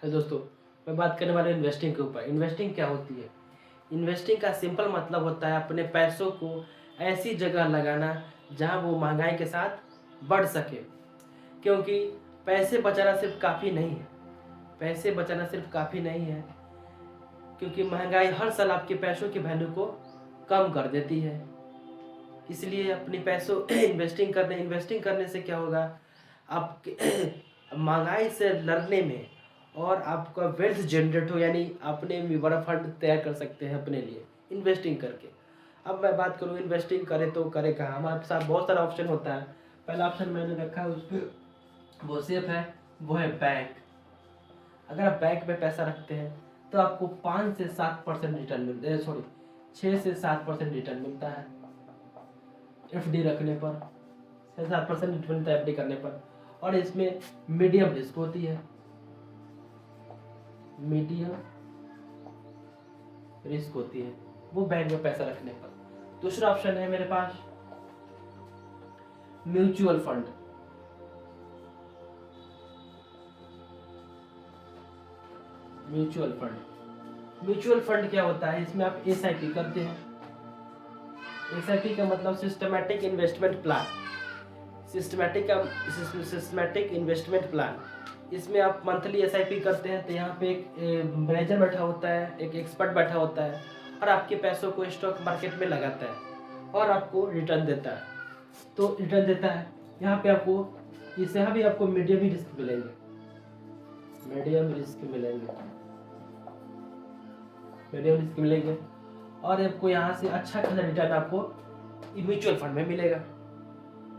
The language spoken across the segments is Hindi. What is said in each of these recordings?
हेलो दोस्तों, मैं बात करने वाला हूँ इन्वेस्टिंग के ऊपर। इन्वेस्टिंग क्या होती है? इन्वेस्टिंग का सिंपल मतलब होता है अपने पैसों को ऐसी जगह लगाना जहाँ वो महंगाई के साथ बढ़ सके। क्योंकि पैसे बचाना सिर्फ काफ़ी नहीं है। पैसे बचाना सिर्फ काफ़ी नहीं है, क्योंकि महंगाई हर साल आपके पैसों की वैल्यू को कम कर देती है। इसलिए अपने पैसों इन्वेस्टिंग करने से क्या होगा, आपके महंगाई से लड़ने में और आपका वेल्थ जनरेट हो, यानी अपने भी बड़ा फंड तैयार कर सकते हैं अपने लिए इन्वेस्टिंग करके। अब मैं बात करूँ इन्वेस्टिंग करें तो करें कहाँ। हमारे साथ बहुत सारा ऑप्शन होता है। पहला ऑप्शन मैंने रखा है, उस पर वो सेफ है, वो है बैंक। अगर आप बैंक में पैसा रखते हैं तो आपको 5 से 7% रिटर्न मिलता है, सॉरी 6 से 7% रिटर्न मिलता है एफडी रखने पर। 6-7% रिटर्न मिलता है एफडी करने पर। और इसमें मीडियम रिस्क होती है, मीडियम रिस्क होती है वो बैंक में पैसा रखने पर। दूसरा ऑप्शन है मेरे पास म्यूचुअल फंड। म्यूचुअल फंड क्या होता है? इसमें आप एसआईपी करते हैं। एसआईपी का मतलब systematic investment plan. Systematic investment plan. इसमें आप मंथली एसआईपी करते हैं तो यहाँ पे एक मैनेजर बैठा होता है, एक एक्सपर्ट बैठा होता है और आपके पैसों को स्टॉक मार्केट में लगाता है और आपको रिटर्न देता है। तो रिटर्न देता है यहाँ पे आपको, इससे यहाँ भी आपको मीडियम रिस्क मिलेंगे, और आपको यहाँ से अच्छा खासा रिटर्न आपको म्यूचुअल फंड में मिलेगा।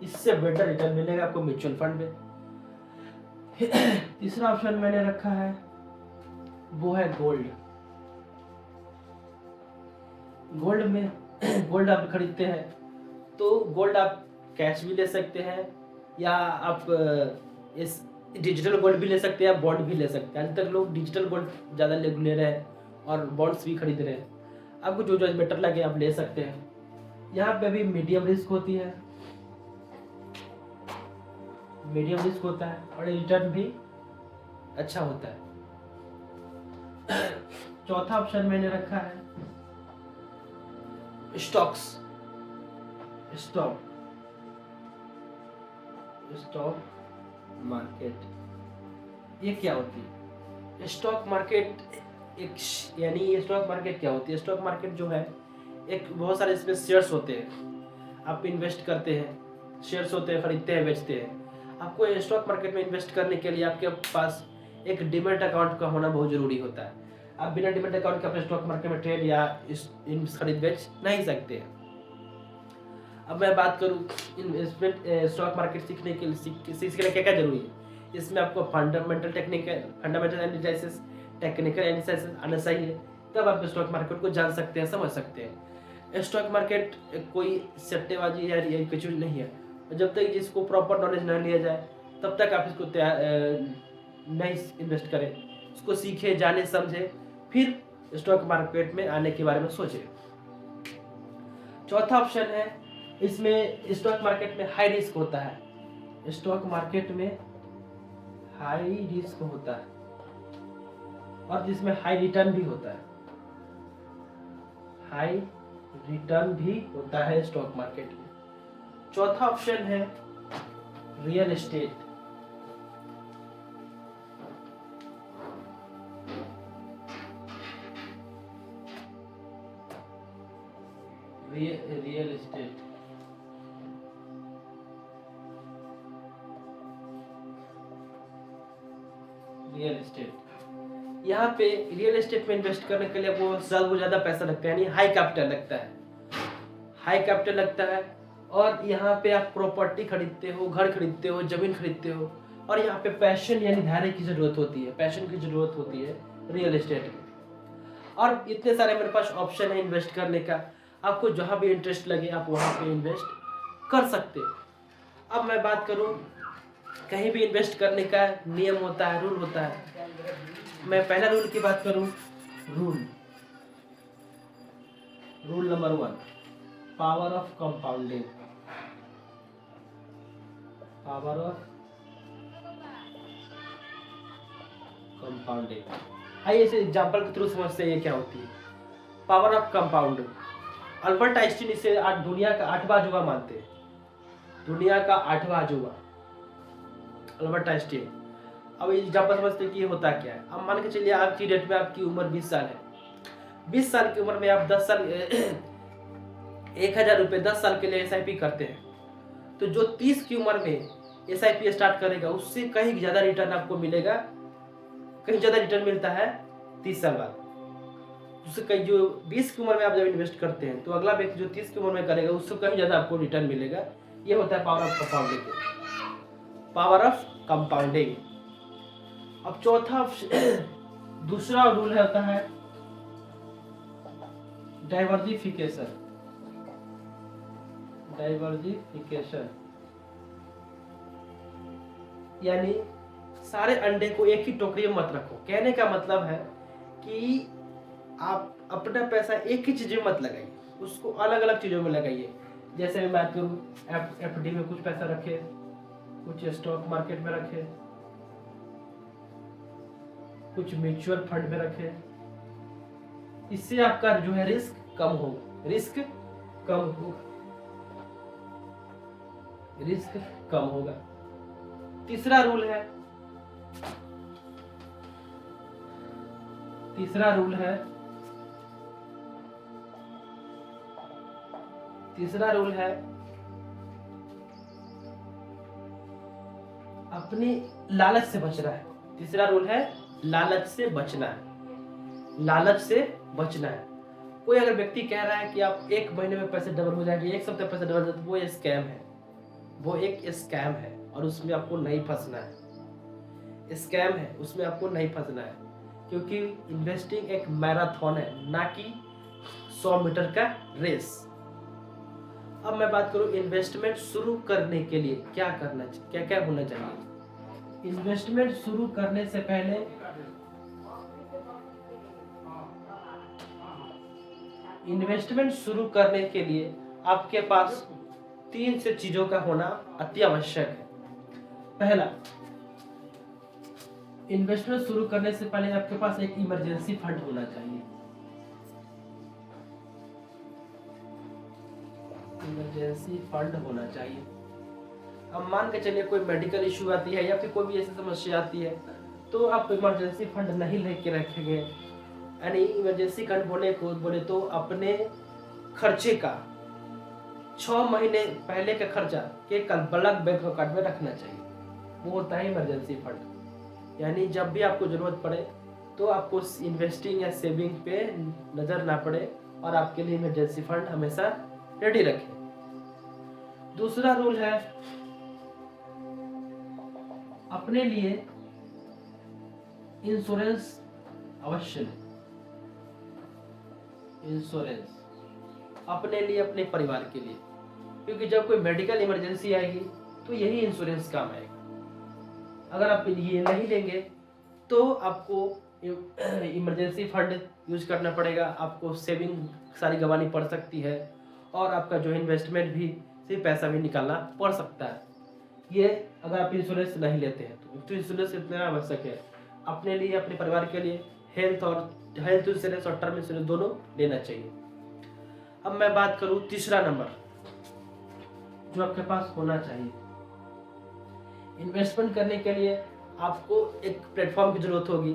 इससे बेटर रिटर्न मिलेगा आपको म्यूचुअल फंड में। तीसरा ऑप्शन मैंने रखा है वो है गोल्ड। गोल्ड आप खरीदते हैं तो गोल्ड आप कैश भी ले सकते हैं या आप इस डिजिटल गोल्ड भी ले सकते हैं या बॉन्ड भी ले सकते हैं। आज तक लोग डिजिटल गोल्ड ज़्यादा ले रहे हैं और बॉन्ड्स भी खरीद रहे हैं। आपको जो जो बेटर लगे आप ले सकते हैं। यहाँ पे भी मीडियम रिस्क होती है, और रिटर्न भी अच्छा होता है। चौथा ऑप्शन मैंने रखा है स्टॉक मार्केट। ये क्या होती है स्टॉक मार्केट? यानी स्टॉक मार्केट क्या होती है? स्टॉक मार्केट जो है एक बहुत सारे इसमें शेयर्स होते हैं। आप इन्वेस्ट करते हैं, शेयर्स होते हैं, खरीदते हैं, बेचते हैं। आपको स्टॉक मार्केट में इन्वेस्ट करने के लिए आपके पास एक डीमैट अकाउंट का होना बहुत जरूरी होता है। आप बिना डीमैट अकाउंट के अपने स्टॉक मार्केट में ट्रेड या खरीद बेच नहीं सकते हैं। अब मैं बात करूं इन्वेस्टमेंट स्टॉक मार्केट सीखने के लिए क्या क्या जरूरी है। इसमें आपको फंडामेंटल एनालिसिस, टेक्निकल एनालिसिस आना चाहिए, तब आप स्टॉक मार्केट को जान सकते हैं, समझ सकते हैं। स्टॉक मार्केट कोई सट्टेबाजी या कुछ नहीं है। जब तक जिसको प्रॉपर नॉलेज न लिया जाए तब तक आप इसको नहीं इन्वेस्ट करें। उसको सीखे, जाने, समझे, फिर स्टॉक मार्केट में आने के बारे में सोचे। चौथा ऑप्शन है, इसमें स्टॉक मार्केट में हाई रिस्क होता है। और जिसमें हाई रिटर्न भी होता है स्टॉक मार्केट में। चौथा ऑप्शन है रियल एस्टेट। यहाँ पे रियल एस्टेट में इन्वेस्ट करने के लिए वो ज़्यादा पैसा लगता है, यानी हाई कैपिटल लगता है। और यहाँ पे आप प्रॉपर्टी खरीदते हो, घर खरीदते हो, जमीन खरीदते हो, और यहाँ पे पैशन यानी धैर्य की जरूरत होती है रियल एस्टेट में। और इतने सारे मेरे पास ऑप्शन है इन्वेस्ट करने का। आपको जहाँ भी इंटरेस्ट लगे आप वहाँ पे इन्वेस्ट कर सकते हो। अब मैं बात करूँ कहीं भी इन्वेस्ट करने का नियम होता है, रूल होता है। मैं पहला रूल की बात करूँ, rule number 1, power of compounding. Compounding. आइए इसे एग्जाम्पल के थ्रू समझते हैं ये क्या होती है। Power of compound. Albert Einstein इसे आज दुनिया का 8वां अजूबा मानते हैं। दुनिया का 8वां अजूबा अल्बर्ट आइंस्टीन। अब एग्जाम्पल समझते हैं कि ये होता क्या है। अब मान के चलिए आज की डेट में आपकी उम्र 20 साल है। 20 साल की उम्र में आप 10 साल 1000 रुपये 10 साल के लिए SIP करते हैं, तो जो 30 की उम्र में SIP स्टार्ट करेगा उससे कहीं ज़्यादा रिटर्न आपको मिलेगा। कहीं ज़्यादा रिटर्न मिलता है 30 साल बाद। उससे कहीं जो 20 की उम्र में आप जब इन्वेस्ट करते हैं तो अगला व्यक्ति जो 30 की उम्र में करेगा उससे कहीं ज़्यादा आपको रिटर्न मिलेगा। ये होता है power of compounding. Power of compounding. अब चौथा दूसरा रूल होता है डाइवर्सिफिकेशन। डाइवर्सिफिकेशन यानी सारे अंडे को एक ही टोकरी में मत रखो। कहने का मतलब है कि आप अपना पैसा एक ही चीज में मत लगाइए, उसको अलग अलग चीजों में लगाइए। जैसे मैं बात करूँ FD में कुछ पैसा रखे, कुछ स्टॉक मार्केट में रखे, कुछ म्यूचुअल फंड में रखे। इससे आपका जो है रिस्क कम होगा। रिस्क कम होगा। तीसरा रूल है अपनी लालच से बचना है। तीसरा रूल है लालच से बचना है। कोई अगर व्यक्ति कह रहा है कि आप 1 महीने में पैसे डबल हो जाएंगे, 1 सप्ताह पैसे डबल हो जाएंगे, वो एक स्कैम है और उसमें आपको नहीं फंसना है। स्कैम है, उसमें आपको नहीं फंसना है, क्योंकि इन्वेस्टिंग एक मैराथन है, ना कि 100 मीटर का रेस। अब मैं बात करूं इन्वेस्टमेंट शुरू करने के लिए क्या होना चाहिए। इन्वेस्टमेंट शुरू करने से पहले आपके पास 3 से चीजों का होना अति आवश्यक है। पहला, इन्वेस्टमेंट शुरू करने से पहले आपके पास एक इमरजेंसी फंड होना चाहिए। अब मान के चलिए कोई मेडिकल इश्यू आती है या फिर कोई भी ऐसी समस्या आती है तो आप इमरजेंसी फंड नहीं लेके रखेंगे। यानी इमरजेंसी फंड बोले तो अपने खर्चे का 6 महीने पहले का खर्चा के कल बल्क बैंक अकाउंट में रखना चाहिए। वो होता है इमरजेंसी फंड। यानी जब भी आपको जरूरत पड़े तो आपको इन्वेस्टिंग या सेविंग पे नजर ना पड़े और आपके लिए इमरजेंसी फंड हमेशा रेडी रखें। दूसरा रूल है अपने लिए इंश्योरेंस अवश्य लें। इंश्योरेंस अपने लिए, अपने परिवार के लिए, क्योंकि जब कोई मेडिकल इमरजेंसी आएगी तो यही इंश्योरेंस काम आएगा। अगर आप ये नहीं लेंगे तो आपको इमरजेंसी फंड यूज करना पड़ेगा, आपको सेविंग सारी गंवानी पड़ सकती है और आपका जो इन्वेस्टमेंट भी से पैसा भी निकालना पड़ सकता है। ये अगर आप इंश्योरेंस नहीं लेते हैं तो इंश्योरेंस इतना आवश्यक है अपने लिए, अपने परिवार के लिए। हेल्थ इंश्योरेंस और टर्म इंश्योरेंस दोनों लेना चाहिए। अब मैं बात करूं तीसरा नंबर जो आपके पास होना चाहिए। इन्वेस्टमेंट करने के लिए आपको एक प्लेटफॉर्म की जरूरत होगी,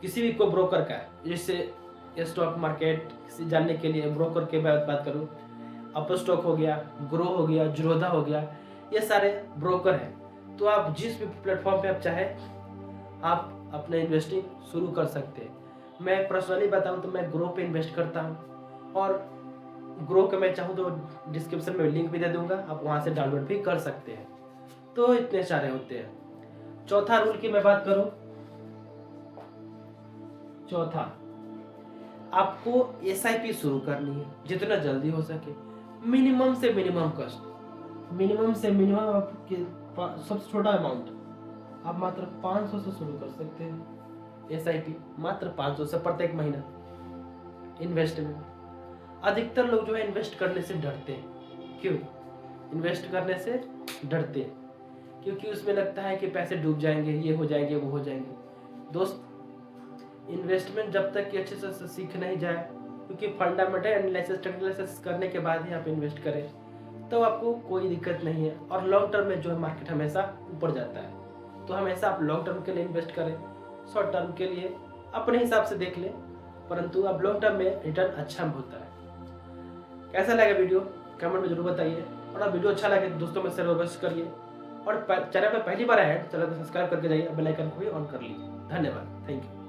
किसी भी को ब्रोकर का। जैसे स्टॉक मार्केट से जानने के लिए ब्रोकर के बात करूं, अपर स्टॉक हो गया, ग्रो हो गया, जीरोधा हो गया, ये सारे ब्रोकर हैं। तो आप जिस भी प्लेटफॉर्म पे आप चाहें आप अपना इन्वेस्टिंग शुरू कर सकते हैं। मैं पर्सनली बताऊं तो मैं ग्रो पे इन्वेस्ट करता हूं और ग्रो का मैं चाहूँ तो डिस्क्रिप्शन में लिंक भी दे दूंगा, आप वहां से डाउनलोड भी कर सकते हैं। तो इतने सारे होते हैं। चौथा रूल की मैं बात करूं, आपको SIP शुरू करनी है जितना जल्दी हो सके। मिनिमम से मिनिमम कॉस्ट, आपके सबसे छोटा अमाउंट आप मात्र 500 से शुरू कर सकते हैं। SIP मात्र 500 से प्रत्येक महीना इन्वेस्टमेंट। अधिकतर लोग जो है इन्वेस्ट करने से डरते हैं। क्यों इन्वेस्ट करने से डरते हैं? क्योंकि उसमें लगता है कि पैसे डूब जाएंगे, ये हो जाएंगे, वो हो जाएंगे। दोस्त, इन्वेस्टमेंट जब तक कि अच्छे से सीख नहीं जाए, क्योंकि फंडामेंटल एनालिसिस टेक्निकल एनालिसिस करने के बाद ही आप इन्वेस्ट करें, तो आपको कोई दिक्कत नहीं है। और लॉन्ग टर्म में जो है मार्केट हमेशा ऊपर जाता है, तो हमेशा आप लॉन्ग टर्म के लिए इन्वेस्ट करें। शॉर्ट टर्म के लिए अपने हिसाब से देख लें, परंतु अब लॉन्ग टर्म में रिटर्न अच्छा होता है। कैसा लगा वीडियो कमेंट में जरूर बताइए, और अब वीडियो अच्छा लगे तो दोस्तों में शेयर अवश्य करिए, और चैनल पर पहली बार आए हैं चैनल को सब्सक्राइब करके जाइए, बेल आइकन को भी ऑन कर लीजिए। धन्यवाद, थैंक यू।